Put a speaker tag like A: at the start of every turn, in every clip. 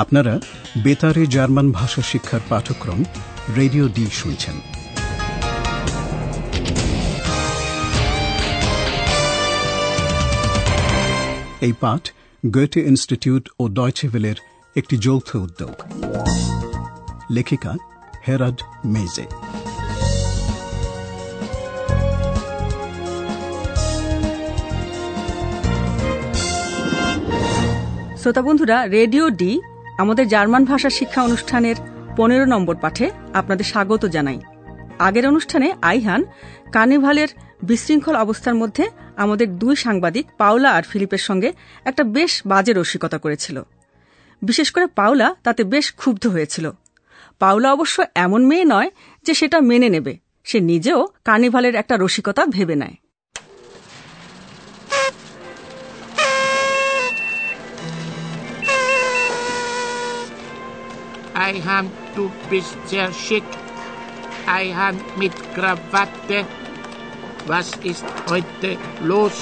A: আপনারা বেতারে জার্মান ভাষা শিক্ষার পাঠক্রম রেডিও ডি শুনছেন। এই পাঠ গোয়েটে ইনস্টিটিউট ও ডয়চে ভেলের একটি যৌথ উদ্যোগ। লেখিকা হেরাড মেজে।
B: শ্রোতা বন্ধুরা, রেডিও ডি আমাদের জার্মান ভাষা শিক্ষা অনুষ্ঠানের 15 নম্বর পাঠে আপনাদের স্বাগত জানাই। আগের অনুষ্ঠানে আইহান কার্নিভালের বিশৃঙ্খল অবস্থার মধ্যে আমাদের দুই সাংবাদিক পাওলা আর ফিলিপের সঙ্গে একটা বেশ বাজে রসিকতা করেছিল। বিশেষ করে পাওলা তাতে বেশ ক্ষুব্ধ হয়েছিল। পাওলা অবশ্য এমন মেয়ে নয় যে সেটা মেনে নেবে, সে নিজেও কার্নিভালের একটা রসিকতা ভেবে নেয়।
C: Ayhan, du bist sehr schick. Ayhan mit Krawatte. Was ist heute los?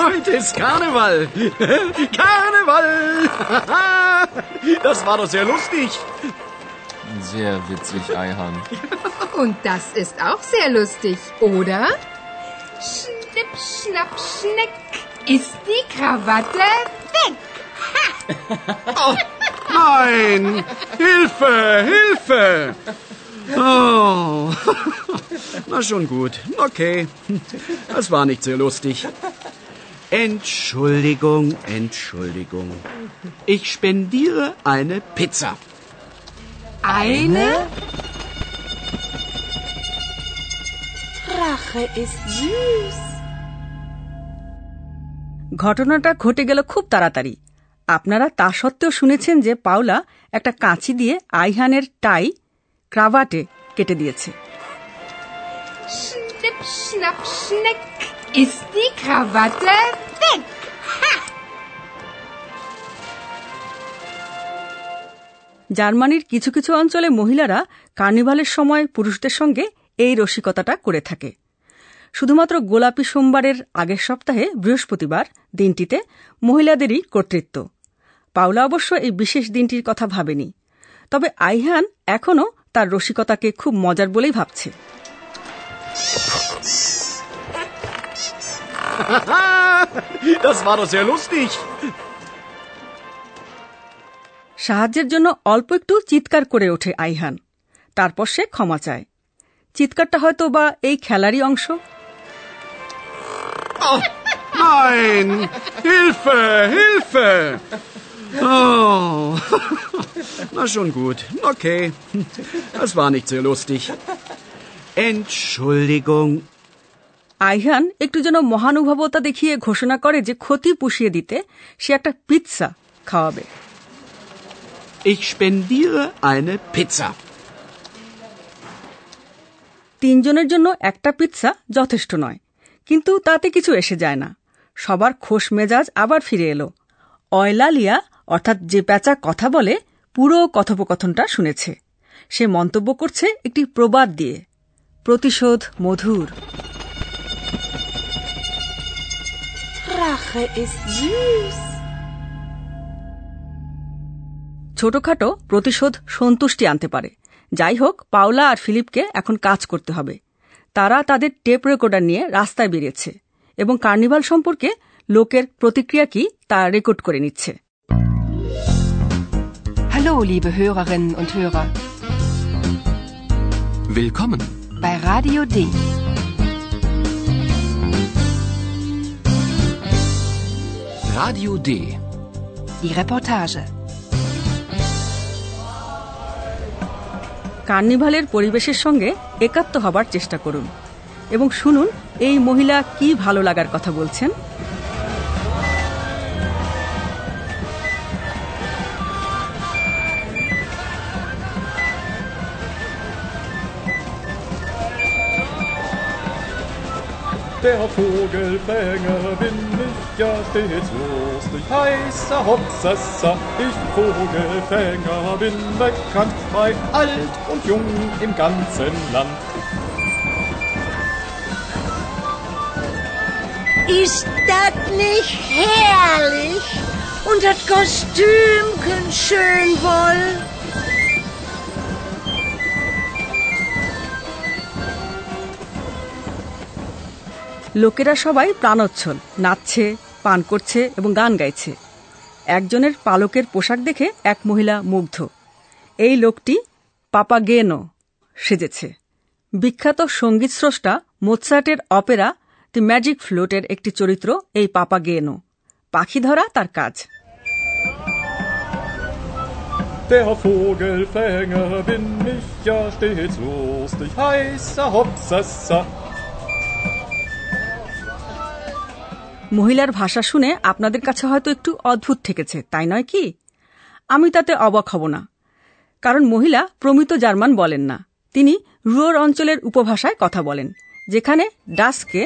D: Heute ist Karneval. Karneval. Das war doch sehr lustig.
E: Sehr witzig, Ayhan.
F: Und das ist auch sehr lustig, oder? Schnipp, schnapp, schneck ist die Krawatte weg.
D: Oh, nein! Hilfe! Hilfe! Oh. Na schon gut. Okay. Das war nicht sehr lustig. Entschuldigung, Entschuldigung. Ich spendiere eine Pizza.
F: Eine? Rache ist süß.
B: ঘটনাটা ঘটে গেল খুব তাড়াতাড়ি। আপনারা তা সত্ত্বেও শুনেছেন যে পাওলা একটা কাঁচি দিয়ে আইহানের টাই ক্রাভাটে কেটে দিয়েছে।
F: Schnipp, schnapp, schneck ist die Krawatte weg.
B: জার্মানির কিছু কিছু অঞ্চলে মহিলারা কার্নিভালের সময় পুরুষদের সঙ্গে এই রসিকতাটা করে থাকে। শুধুমাত্র গোলাপি সোমবারের আগের সপ্তাহে বৃহস্পতিবার দিনটিতে মহিলাদেরই কর্তৃত্ব। পাওলা অবশ্য এই বিশেষ দিনটির কথা ভাবেনি, তবে আইহান এখনও তার রসিকতাকে খুব মজার বলেই ভাবছে।
D: Das war doch sehr lustig.
B: সাহায্যের জন্য অল্প একটু চিৎকার করে ওঠে আইহান, তারপর সে ক্ষমা চায়। চিৎকারটা হয়তো বা এই খেলারই অংশ।
D: Oh, nein! Hilfe! Hilfe! Oh. Na schon gut. Okay. Das war nicht sehr lustig. Entschuldigung.
B: Ayhan একটু যেন মহানুভবতা দেখিয়ে ঘোষণা করে যে ক্ষতি পুষিয়ে দিতে সে একটা পিৎজা খাওয়াবে।
D: Ich spendiere eine Pizza.
B: 3 জনের জন্য একটা পিৎজা যথেষ্ট নয়, কিন্তু তাতে কিছু এসে যায় না। সবার খোশ মেজাজ আবার ফিরে এলো। অয়লালিয়া অর্থাৎ যে প্যাঁচা কথা বলে পুরো কথোপকথনটা শুনেছে। সে মন্তব্য করছে একটি প্রবাদ দিয়ে, প্রতিশোধ মধুর।
F: Rache ist süß.
B: ছোটখাটো প্রতিশোধ সন্তুষ্টি আনতে পারে। যাই হোক, পাওলা আর ফিলিপকে এখন কাজ করতে হবে। তারা তাদের টেপ রেকর্ডার নিয়ে রাস্তায় বেরিয়েছে এবং কার্নিভাল সম্পর্কে লোকের প্রতিক্রিয়া কি তা রেকর্ড করে নিচ্ছে।
G: Hallo, liebe Hörerinnen und Hörer.
E: Willkommen
G: Bei Radio D.
E: Radio D.
G: Die Reportage.
B: কার্নিভালের পরিবেশের সঙ্গে একাত্ম হবার চেষ্টা করুন এবং শুনুন এই মহিলা কি ভালো লাগার কথা বলছেন।
H: Der Vogelfänger bin ich ja stets lustig, heißer Hotzesser, ich Vogelfänger bin bekannt bei alt und jung im ganzen Land.
I: Ist das nicht herrlich? und das Kostümchen schön woll.
B: লোকেরা সবাই প্রাণোচ্ছল, নাচছে, পান করছে এবং গান গাইছে। একজনের পালকের পোশাক দেখে এক মহিলা মুগ্ধ। এই লোকটি পাপাগেনো সেজেছে। বিখ্যাত সঙ্গীত স্রষ্টা মোৎসার্টের অপেরা দি ম্যাজিক ফ্লুটের একটি চরিত্র এই পাপাগেনো। পাখি ধরা তার কাজ।
H: Der Vogelfänger bin ich ja stets lustig, heißer Hopsassa.
B: মহিলার ভাষা শুনে আপনাদের কাছে হয়তো একটু অদ্ভুত ঠেকেছে, তাই নয় কি? আমি তাতে অবাক হব না, কারণ মহিলা প্রমিত জার্মান বলেন না। তিনি রুয়ার অঞ্চলের উপভাষায় কথা বলেন, যেখানে ডাসকে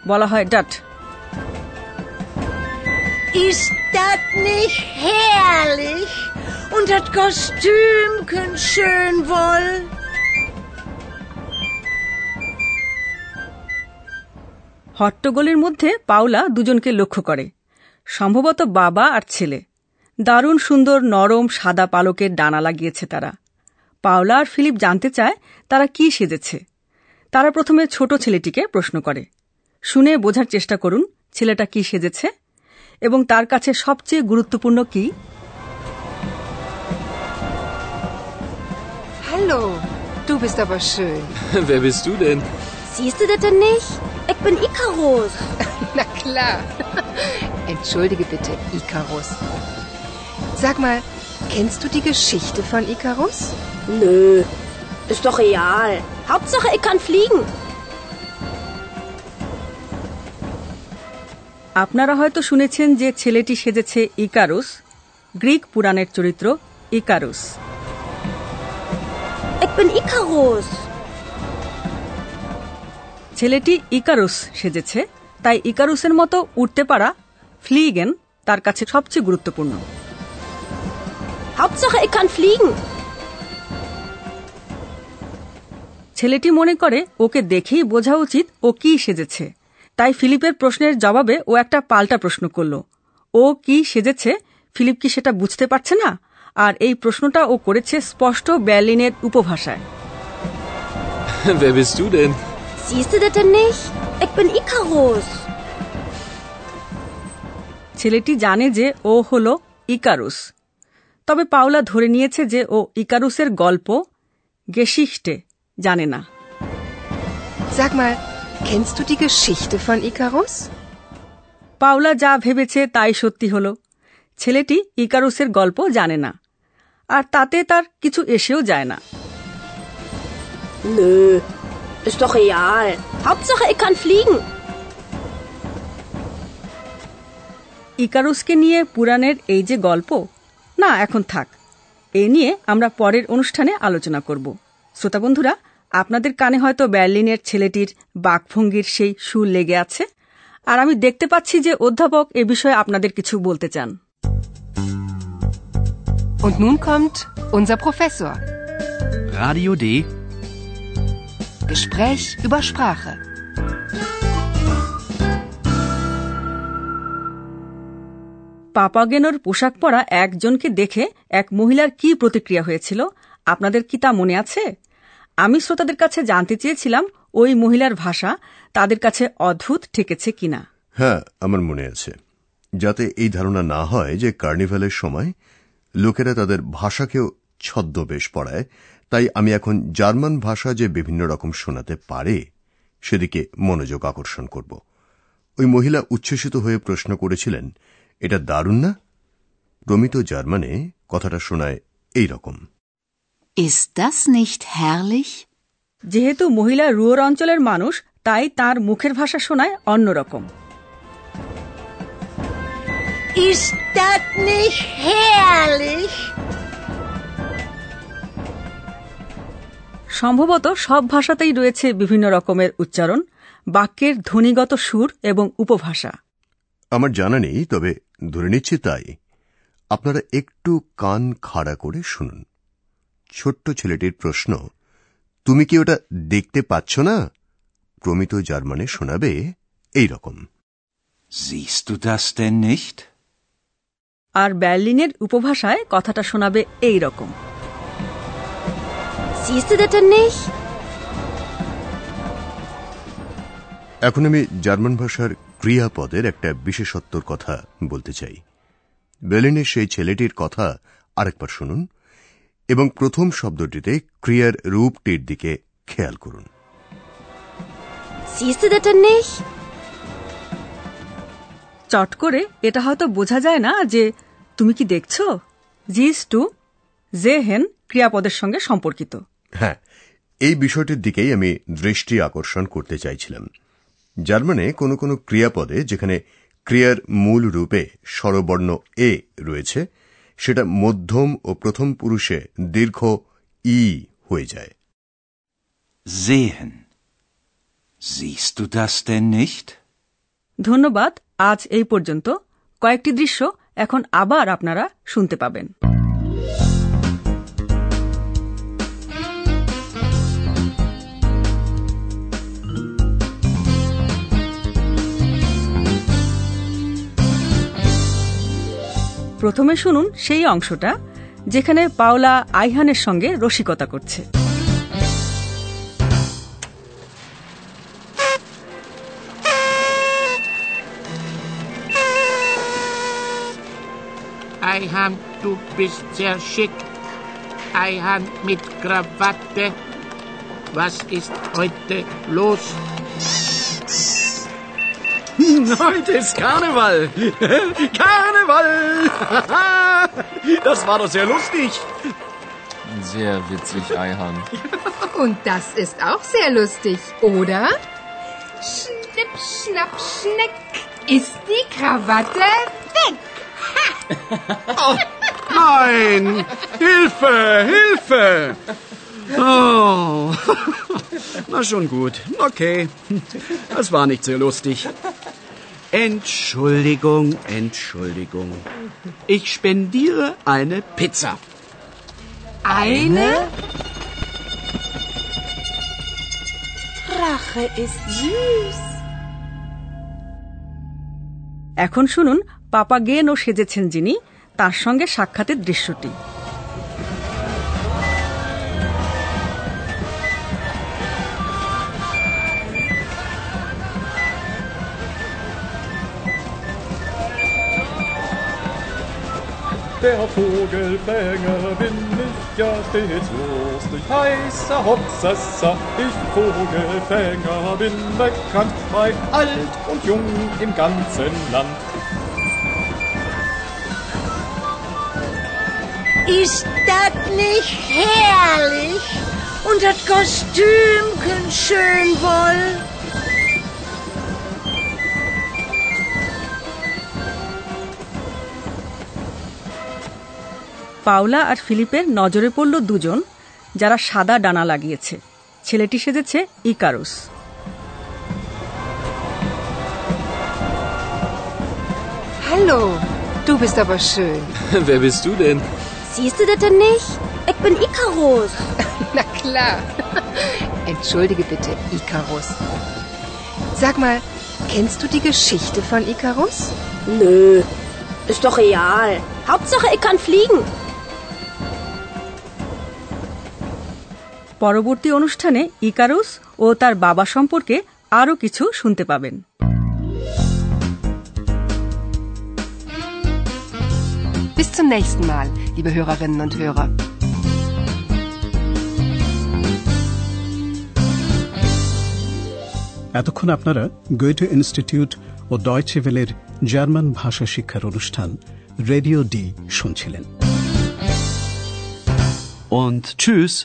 B: বলা হয় ডাট।
I: Ist das nicht herrlich? Und das Kostümchen schön woll.
B: হট্টগোলের মধ্যে পাওলা দুজনকে লক্ষ্য করে, সম্ভবত বাবা আর ছেলে। দারুণ সুন্দর নরম সাদা পালকের ডানা লাগিয়েছে তারা। পাওলা আর ফিলিপ জানতে চায় তারা কি সেজেছে। তারা প্রথমে ছোট ছেলেটিকে প্রশ্ন করে। শুনে বোঝার চেষ্টা করুন ছেলেটা কি সেজেছে এবং তার কাছে সবচেয়ে গুরুত্বপূর্ণ কি।
F: Hallo, du bist aber schön.
E: Wer bist du denn?
J: Siehst du das denn nicht? Ich bin Ikarus.
F: Na klar. Entschuldige bitte, Ikarus. Sag mal, kennst du die Geschichte von Ikarus?
J: Nö, ist doch real. Hauptsache, ich kann fliegen.
B: আপনারা হয়তো শুনেছেন যে ছেলেটি সেজেছে Icarus, Greek পুরাণের চরিত্র Icarus.
J: Ich bin Ikarus.
B: ছেলেটি Icarus সেজেছে, তাই ইকারুসের মতো উঠতে পারা ফ্লিগেন তার কাছে সবচেয়ে গুরুত্বপূর্ণ।
J: Hauptsache, ich kann fliegen.
B: ছেলেটি মনে করে ওকে দেখেই বোঝা উচিত ও কি সেজেছে, তাই ফিলিপের প্রশ্নের জবাবে ও একটা পাল্টা প্রশ্ন করল। ও কি সেজেছে ফিলিপ কি সেটা বুঝতে পারছে না, আর এই প্রশ্নটা ও করেছে স্পষ্ট বার্লিনের উপভাষায়।
E: Wer bist du denn?
J: Siehst du das denn nicht? Ich bin Ikarus.
B: ছেলেটি জানে যে ও হল ইকারুস, তবে পাওলা ধরে নিয়েছে যে ও ইকারুসের গল্প গেশিchte জানে না।
F: Sag mal, kennst du die Geschichte von Ikarus?
B: Paula যা ভেবেছে তাই সত্যি হল। ছেলেটি ইকারুসের গল্প জানে না, আর তাতে তার কিছু এসেও যায় না।
J: Nö, ist doch real. Hauptsache, ich kann fliegen.
B: ইকারুসকে নিয়ে পুরাণের এই যে গল্প, না এখন থাক, এ নিয়ে আমরা পরের অনুষ্ঠানে আলোচনা করব। শ্রোতা বন্ধুরা, আপনাদের কানে হয়তো বার্লিনের ছেলেটির বাকভঙ্গির সেই সুর লেগে আছে, আর আমি দেখতে পাচ্ছি যে অধ্যাপক এ বিষয়ে আপনাদের কিছু বলতে চান।
G: Und nun kommt unser Professor.
A: Radio D.
G: Gespräch über Sprache.
B: পাপাগেনোর পোশাক পরা একজনকে দেখে এক মহিলার কি প্রতিক্রিয়া হয়েছিল আপনাদের কি তা মনে আছে? আমি শ্রোতাদের কাছে জানতে চেয়েছিলাম ওই মহিলার ভাষা তাদের কাছে অদ্ভুত ঠেকেছে কিনা।
K: হ্যাঁ, আমার মনে আছে, যাতে এই ধারণা না হয় যে কার্নিভালের সময় লোকেরা তাদের ভাষাকেও ছদ্মবেশ পড়ায়, তাই আমি এখন জার্মান ভাষা যে বিভিন্ন রকম শোনাতে পারে সেদিকে মনোযোগ আকর্ষণ করব। ওই মহিলা উচ্ছ্বসিত হয়ে প্রশ্ন করেছিলেন, এটা দারুণ না? প্রমিত জার্মানে কথাটা শোনায় এই রকম,
L: Ist das nicht herrlich?
B: যেহেতু মহিলা রুয়ার অঞ্চলের মানুষ, তাই তার মুখের ভাষা শোনায় অন্যরকম।
I: Ist das nicht herrlich?
B: সম্ভবত সব ভাষাতেই রয়েছে বিভিন্ন রকমের উচ্চারণ, বাক্যের ধ্বনিগত সুর এবং উপভাষা।
K: আমার জানা নেই, তবে ধরে নিচ্ছি তাই। আপনারা একটু কান খাড়া করে শুনুন। ছোট্ট ছেলেটির প্রশ্ন, তুমি কি ওটা দেখতে পাচ্ছ না? প্রমিত জার্মানে শোনাবে এই রকম,
M: Siehst du das denn nicht?
B: আর বার্লিনের উপভাষায় কথাটা শোনাবে এই রকম।
J: Siehst du das denn nicht?
K: এখন আমি জার্মান ভাষার ক্রিয়াপদের একটা বিশেষত্বর কথা বলতে চাই। বার্লিনের সেই ছেলেটির কথা আরেকবার শুনুন এবং প্রথম শব্দটিতে ক্রিয়ার রূপটির দিকে খেয়াল করুন।
J: Siehst du das denn nicht?
B: চট করে এটা হয়তো বোঝা যায় না যে তুমি কি দেখছো। জিস টু জেহেন ক্রিয়াপদের সঙ্গে সম্পর্কিত।
K: হ্যাঁ, এই বিষয়টির দিকেই আমি দৃষ্টি আকর্ষণ করতে চাইছিলাম। জার্মানে কোনো কোনো ক্রিয়াপদে যেখানে ক্রিয়ার মূল রূপে স্বরবর্ণ এ রয়েছে সেটা মধ্যম ও প্রথম পুরুষে দীর্ঘ ই হয়ে যায়।
M: Sehen. Siehst du das denn nicht?
B: ধন্যবাদ। আজ এই পর্যন্ত। কয়েকটি দৃশ্য এখন আবার আপনারা শুনতে পাবেন। প্রথমে শুনুন সেই অংশটা যেখানে পাওলা আইহানের সঙ্গে রসিকতা করছে।
C: Ayhan, du bist sehr schick. Ayhan mit Krawatte. Was ist heute los?
D: Heute ist Karneval. Karneval. Das war doch sehr lustig.
E: Sehr witzig, Ayhan.
F: Und das ist auch sehr lustig, oder? Schnipp, schnapp, schneck. Ist die Krawatte weg?
D: Oh, nein! Hilfe! Hilfe! Oh. Na schon gut. Okay. Das war nicht sehr lustig. Entschuldigung, Entschuldigung. Ich spendiere eine Pizza.
F: Eine?
I: Rache ist süß.
B: এখন শুনুন পাপাগেনো সেজেছেন যিনি, তার সঙ্গে সাক্ষাতের দৃশ্যটি।
H: Der Vogelfänger bin ich ja stets lustig, heißer Hopsassa. Ich Vogelfänger bin bekannt bei alt und jung im ganzen Land.
I: Ist das nicht herrlich? Und das Kostümchen schön wohl?
B: Paula আর ফিলিপের নজরে পড়ল দুজন যারা সাদা ডানা লাগিয়েছে। ছেলেটি সেজেছে Icarus.
G: Hallo, du bist aber schön.
E: Wer bist du denn?
J: Siehst du das denn nicht? Ich bin Ikarus.
G: Na klar. Entschuldige bitte, Ikarus. Sag mal, kennst du die Geschichte von Ikarus?
J: Nö, ist doch real. Hauptsache, ich kann fliegen.
B: পরবর্তী অনুষ্ঠানে Icarus ও তার বাবা সম্পর্কে আরও কিছু শুনতে পাবেন।
G: Bis zum nächsten Mal, liebe Hörerinnen und Hörer.
A: এতক্ষণ আপনারা গোয়েটে ইনস্টিটিউট ও ডয়চে ভেলের জার্মান ভাষা শিক্ষার অনুষ্ঠান রেডিও ডি শুনছিলেন।
D: Und tschüss.